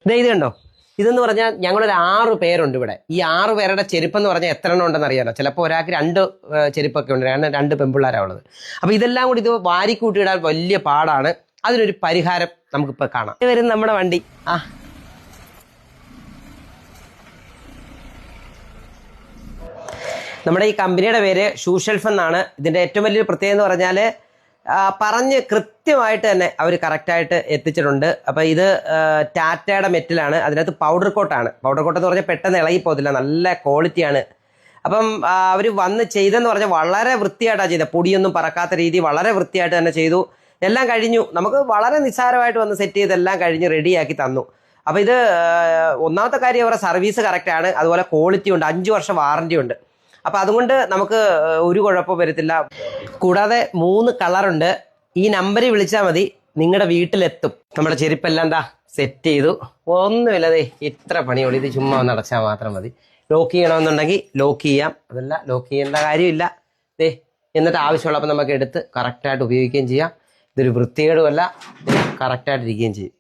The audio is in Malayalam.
ഇത് കണ്ടോ, ഇതെന്ന് പറഞ്ഞാൽ ഞങ്ങളൊരു 6 പേരുണ്ട് ഇവിടെ. ഈ 6 പേരുടെ ചെരുപ്പെന്ന് പറഞ്ഞാൽ എത്ര എണ്ണം ഉണ്ടെന്ന് അറിയാലോ. ചിലപ്പോൾ ഒരാൾക്ക് 2 ചെരുപ്പൊക്കെ ഉണ്ട്, 2 പെൺപിള്ളേരാണ് ഉള്ളത്. അപ്പൊ ഇതെല്ലാം കൂടി ഇത് വാരിക്കൂട്ടിയിടാൻ വലിയ പാടാണ്. അതിനൊരു പരിഹാരം നമുക്കിപ്പോ കാണാം. വരും നമ്മുടെ വണ്ടി. നമ്മുടെ ഈ കമ്പനിയുടെ പേര് ഷൂ ഷെൽഫ് എന്നാണ്. ഇതിന്റെ ഏറ്റവും വലിയൊരു പ്രത്യേകത എന്ന് പറഞ്ഞാൽ പറഞ്ഞ് കൃത്യമായിട്ട് തന്നെ അവർ കറക്റ്റായിട്ട് എത്തിച്ചിട്ടുണ്ട്. അപ്പം ഇത് ടാറ്റയുടെ മെറ്റലാണ്, അതിനകത്ത് പൗഡർ കോട്ടാണ്. പൗഡർ കോട്ട് എന്ന് പറഞ്ഞാൽ പെട്ടെന്ന് ഇളകി പോകത്തില്ല, നല്ല ക്വാളിറ്റിയാണ്. അപ്പം അവർ വന്ന് ചെയ്തെന്ന് പറഞ്ഞാൽ വളരെ വൃത്തിയായിട്ടാണ് ചെയ്തത്. പൊടിയൊന്നും പറക്കാത്ത രീതി വളരെ വൃത്തിയായിട്ട് തന്നെ ചെയ്തു. എല്ലാം കഴിഞ്ഞു, നമുക്ക് വളരെ നിസ്സാരമായിട്ട് വന്ന് സെറ്റ് ചെയ്തെല്ലാം കഴിഞ്ഞ് റെഡിയാക്കി തന്നു. അപ്പം ഇത് ഒന്നാമത്തെ കാര്യം അവരുടെ സർവീസ് കറക്റ്റാണ്, അതുപോലെ ക്വാളിറ്റി ഉണ്ട്, 5 വർഷം വാറണ്ടി ഉണ്ട്. അപ്പം അതുകൊണ്ട് നമുക്ക് ഒരു കുഴപ്പം വരത്തില്ല. കൂടാതെ 3 കളറുണ്ട്. ഈ നമ്പറിൽ വിളിച്ചാൽ മതി, നിങ്ങളുടെ വീട്ടിലെത്തും. നമ്മുടെ ചെരുപ്പെല്ലാം എന്താ സെറ്റ് ചെയ്തു. ഒന്നുമില്ലതേ ഇത്ര പണിയുള്ളൂ. ഇത് ചുമ്മാ ഒന്ന് അടച്ചാൽ മാത്രം മതി. ലോക്ക് ചെയ്യണമെന്നുണ്ടെങ്കിൽ ലോക്ക് ചെയ്യാം, അതല്ല ലോക്ക് ചെയ്യേണ്ട കാര്യമില്ല. എന്നിട്ട് ആവശ്യമുള്ളപ്പോൾ നമുക്ക് എടുത്ത് കറക്റ്റായിട്ട് ഉപയോഗിക്കുകയും ചെയ്യാം. ഇതൊരു വൃത്തികേടുമല്ല, കറക്റ്റായിട്ടിരിക്കുകയും ചെയ്യും.